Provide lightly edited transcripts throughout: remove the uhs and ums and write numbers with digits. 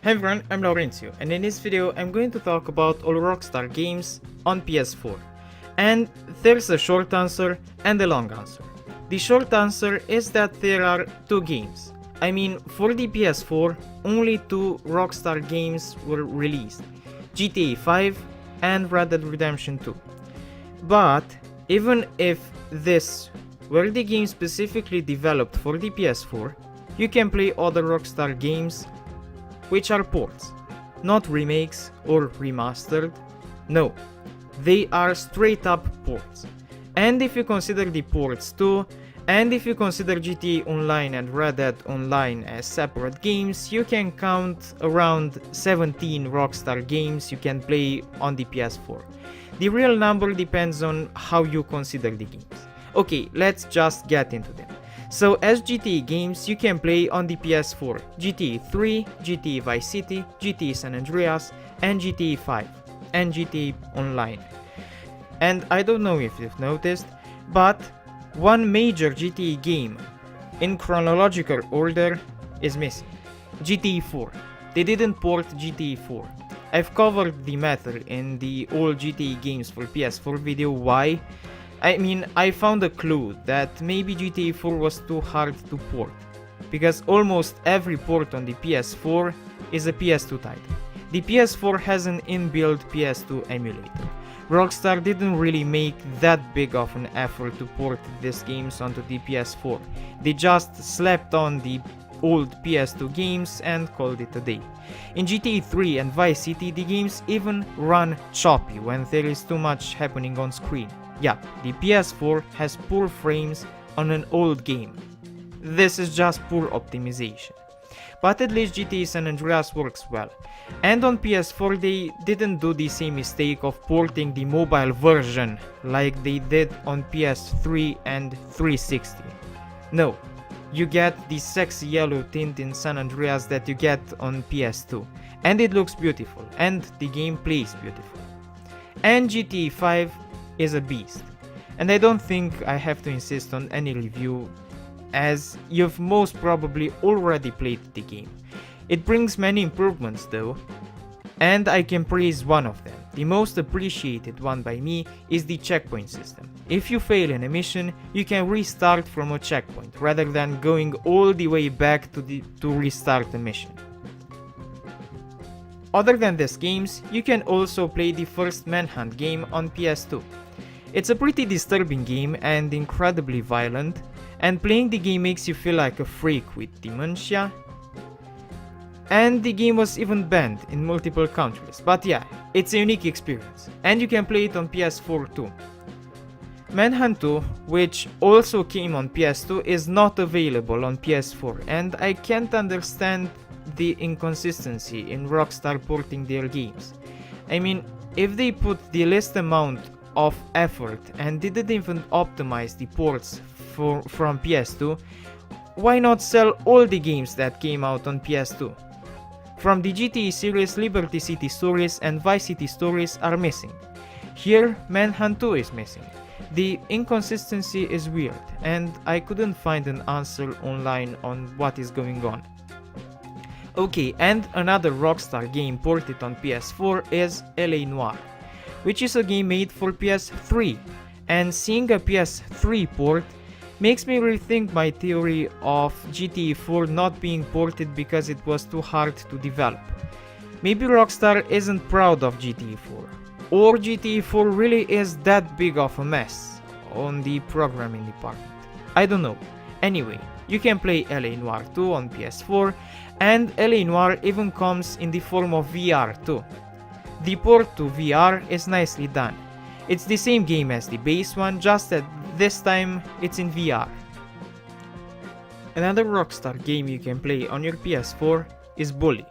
Hey everyone, I'm Laurencio, and in this video I'm going to talk about all Rockstar games on PS4. And there's a short answer and a long answer. The short answer is that there are two games. I mean, for the PS4, only two Rockstar games were released, GTA 5 and Red Dead Redemption 2. But even if this were the game specifically developed for the PS4, you can play other Rockstar games which are ports, not remakes or remastered. No, they are straight up ports. And if you consider the ports too, and if you consider GTA Online and Red Dead Online as separate games, you can count around 17 Rockstar games you can play on the PS4. The real number depends on how you consider the games. Okay, let's just get into them. So as GTA games, you can play on the PS4 GTA 3, GTA Vice City, GTA San Andreas, and GTA 5, and GTA Online. And I don't know if you've noticed, but one major GTA game in chronological order is missing. GTA 4. They didn't port GTA 4. I've covered the matter in the old GTA games for PS4 video why. I mean, I found a clue that maybe GTA 4 was too hard to port, because almost every port on the PS4 is a PS2 title. The PS4 has an inbuilt PS2 emulator. Rockstar didn't really make that big of an effort to port these games onto the PS4. They just slapped on the old PS2 games and called it a day. In GTA 3 and Vice City, the games even run choppy when there is too much happening on screen. Yeah, the PS4 has poor frames on an old game. This is just poor optimization. But at least GTA San Andreas works well. And on PS4 they didn't do the same mistake of porting the mobile version like they did on PS3 and 360. No, you get the sexy yellow tint in San Andreas that you get on PS2. And it looks beautiful, and the game plays beautiful. And GTA 5 is a beast, and I don't think I have to insist on any review as you've most probably already played the game. It brings many improvements though, and I can praise one of them. The most appreciated one by me is the checkpoint system. If you fail in a mission, you can restart from a checkpoint rather than going all the way back to restart the mission. Other than these games, you can also play the first Manhunt game on PS2. It's a pretty disturbing game and incredibly violent, and playing the game makes you feel like a freak with dementia. And the game was even banned in multiple countries, but yeah, it's a unique experience, and you can play it on PS4 too. Manhunt 2, which also came on PS2, is not available on PS4, and I can't understand the inconsistency in Rockstar porting their games. I mean, if they put the least amount of effort and didn't even optimize the ports from PS2, why not sell all the games that came out on PS2? From the GTA series, Liberty City Stories and Vice City Stories are missing. Here, Manhunt 2 is missing. The inconsistency is weird, and I couldn't find an answer online on what is going on. Okay, and another Rockstar game ported on PS4 is LA Noire, which is a game made for PS3, and seeing a PS3 port makes me rethink my theory of GTA 4 not being ported because it was too hard to develop. Maybe Rockstar isn't proud of GTA 4, or GTA 4 really is that big of a mess on the programming department. I don't know. Anyway, you can play LA Noire 2 on PS4, and LA Noire even comes in the form of VR too. The port to VR is nicely done. It's the same game as the base one, just that this time it's in VR. Another Rockstar game you can play on your PS4 is Bully.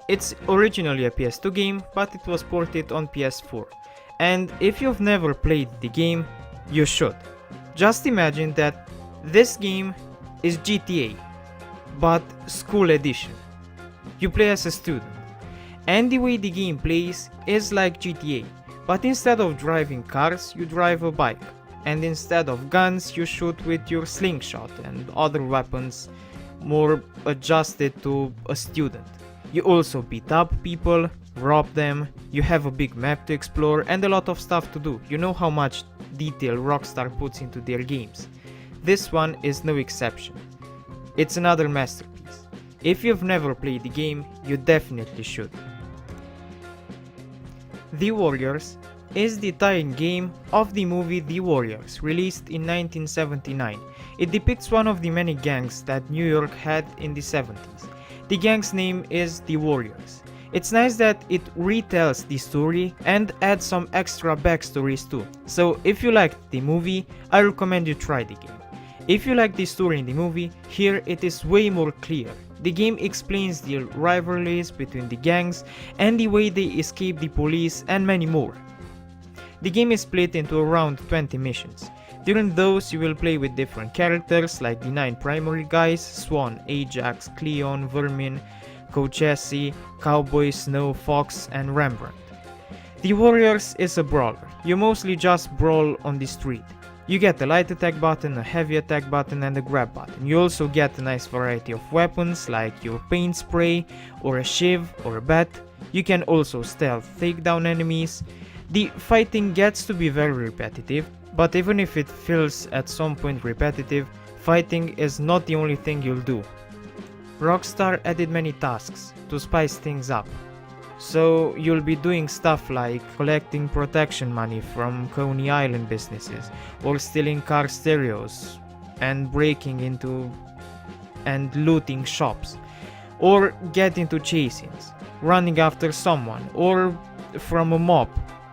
It's originally a PS2 game, but it was ported on PS4. And if you've never played the game, you should. Just imagine that this game is GTA, but school edition. You play as a student. And the way the game plays is like GTA, but instead of driving cars, you drive a bike, and instead of guns, you shoot with your slingshot and other weapons more adjusted to a student. You also beat up people, rob them, you have a big map to explore and a lot of stuff to do. You know how much detail Rockstar puts into their games. This one is no exception. It's another masterpiece. If you've never played the game, you definitely should. The Warriors is the tie-in game of the movie The Warriors, released in 1979. It depicts one of the many gangs that New York had in the 70s. The gang's name is The Warriors. It's nice that it retells the story and adds some extra backstories too. So if you liked the movie, I recommend you try the game. If you like the story in the movie, here it is way more clear. The game explains the rivalries between the gangs and the way they escape the police and many more. The game is split into around 20 missions. During those you will play with different characters like the 9 primary guys: Swan, Ajax, Cleon, Vermin, Coach Jesse, Cowboy, Snow, Fox and Rembrandt. The Warriors is a brawler. You mostly just brawl on the street. You get a light attack button, a heavy attack button and a grab button. You also get a nice variety of weapons like your paint spray or a shiv or a bat. You can also stealth take down enemies. The fighting gets to be very repetitive, but even if it feels at some point repetitive, fighting is not the only thing you'll do. Rockstar added many tasks to spice things up. So you'll be doing stuff like collecting protection money from Coney Island businesses, or stealing car stereos and breaking into and looting shops, or get into chase-ins, running after someone, or from a mob,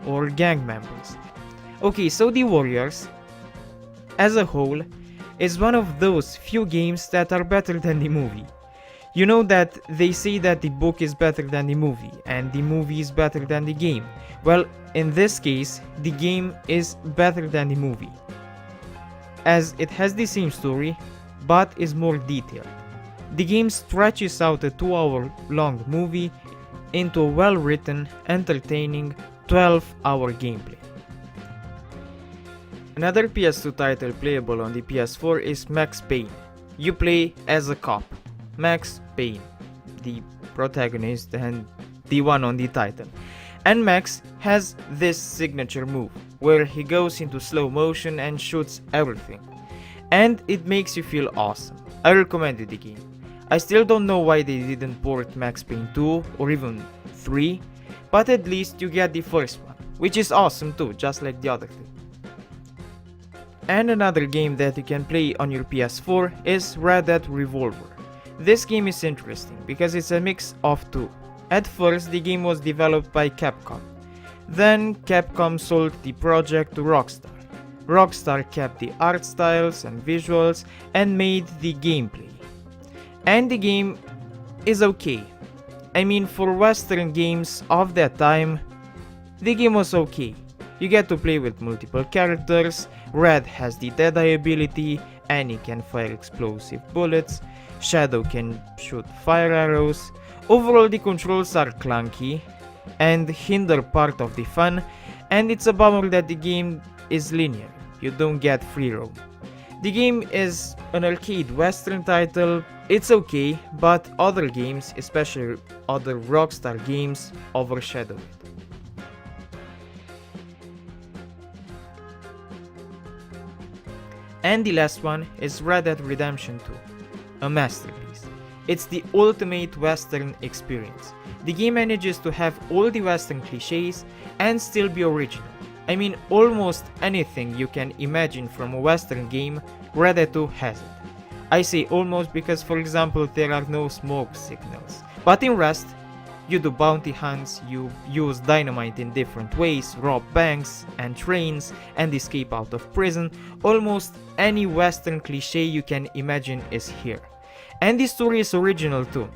or gang members. Okay, so The Warriors, as a whole, is one of those few games that are better than the movie. You know that they say that the book is better than the movie, and the movie is better than the game. Well, in this case, the game is better than the movie, as it has the same story, but is more detailed. The game stretches out a 2-hour-long movie into a well-written, entertaining 12-hour gameplay. Another PS2 title playable on the PS4 is Max Payne. You play as a cop, Max Payne, the protagonist and the one on the title. And Max has this signature move, where he goes into slow motion and shoots everything. And it makes you feel awesome. I recommend you the game. I still don't know why they didn't port Max Payne 2 or even 3, but at least you get the first one, which is awesome too, just like the other two. And another game that you can play on your PS4 is Red Dead Revolver. This game is interesting because it's a mix of two. At first the game was developed by Capcom. Then Capcom sold the project to Rockstar. Rockstar kept the art styles and visuals and made the gameplay. And the game is okay. I mean, for Western games of that time, the game was okay. You get to play with multiple characters, Red has the Deadeye ability, Annie can fire explosive bullets, Shadow can shoot fire arrows. Overall the controls are clunky and hinder part of the fun, and it's a bummer that the game is linear, you don't get free roam. The game is an arcade western title, it's okay, but other games, especially other Rockstar games, overshadow it. And the last one is Red Dead Redemption 2, a masterpiece. It's the ultimate western experience. The game manages to have all the western cliches and still be original. I mean, almost anything you can imagine from a western game, Red Dead 2 has it. I say almost because, for example, there are no smoke signals. But in Rust, you do bounty hunts, you use dynamite in different ways, rob banks and trains, and escape out of prison. Almost any western cliche you can imagine is here. And the story is original too.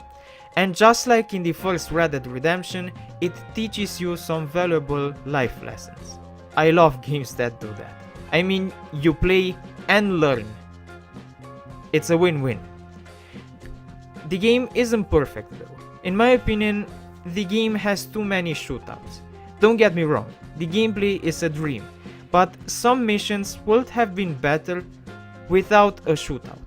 And just like in the first Red Dead Redemption, it teaches you some valuable life lessons. I love games that do that. I mean, you play and learn. It's a win-win. The game isn't perfect though. In my opinion, the game has too many shootouts. Don't get me wrong, the gameplay is a dream, but some missions would have been better without a shootout.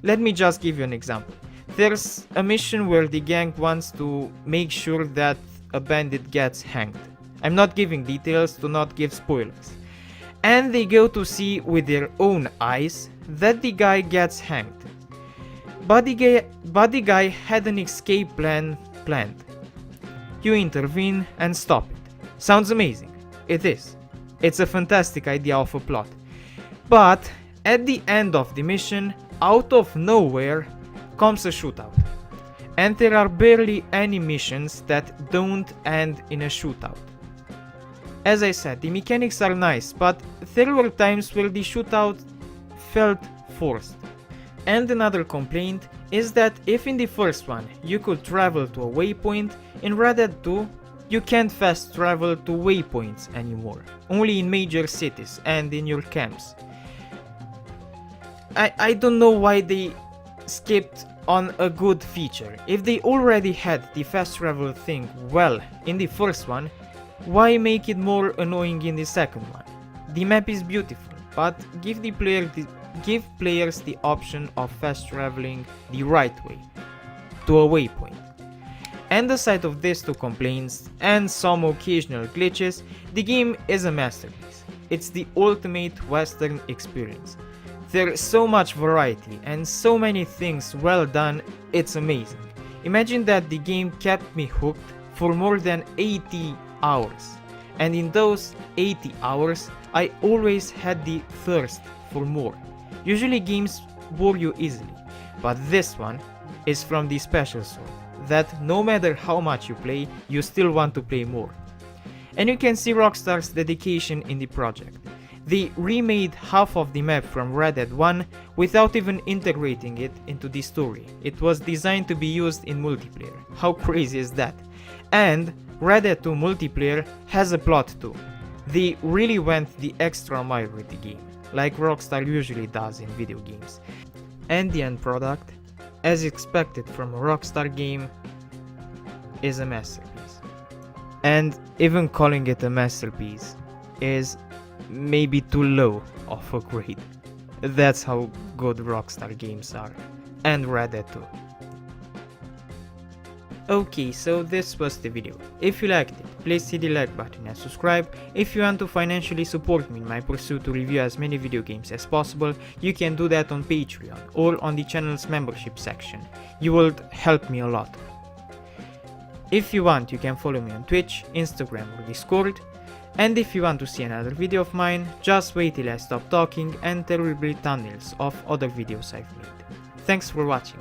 Let me just give you an example. There's a mission where the gang wants to make sure that a bandit gets hanged. I'm not giving details to not give spoilers. And they go to see with their own eyes that the guy gets hanged. But the guy had an escape plan planned. You intervene and stop it. Sounds amazing. It is. It's a fantastic idea of a plot. But at the end of the mission, out of nowhere, comes a shootout. And there are barely any missions that don't end in a shootout. As I said, the mechanics are nice, but there were times where the shootout felt forced. And another complaint is that if in the first one you could travel to a waypoint, in Red Dead 2 you can't fast travel to waypoints anymore, only in major cities and in your camps. I don't know why they skipped on a good feature. If they already had the fast travel thing well in the first one, why make it more annoying in the second one? The map is beautiful, but give players the option of fast traveling the right way, to a waypoint. And aside of these two complaints and some occasional glitches, the game is a masterpiece. It's the ultimate Western experience. There's so much variety and so many things well done, it's amazing. Imagine that the game kept me hooked for more than 80 hours. And in those 80 hours, I always had the thirst for more. Usually games bore you easily, but this one is from the special sort, that no matter how much you play, you still want to play more. And you can see Rockstar's dedication in the project. They remade half of the map from Red Dead 1 without even integrating it into the story. It was designed to be used in multiplayer. How crazy is that? And Red Dead 2 multiplayer has a plot too. They really went the extra mile with the game, like Rockstar usually does in video games. And the end product, as expected from a Rockstar game, is a masterpiece. And even calling it a masterpiece is maybe too low of a grade. That's how good Rockstar games are. And Red Dead 2. Okay, so this was the video. If you liked it, please hit the like button and subscribe. If you want to financially support me in my pursuit to review as many video games as possible, you can do that on Patreon or on the channel's membership section. You would help me a lot. If you want, you can follow me on Twitch, Instagram or Discord. And if you want to see another video of mine, just wait till I stop talking and there will be thumbnails of other videos I've made. Thanks for watching.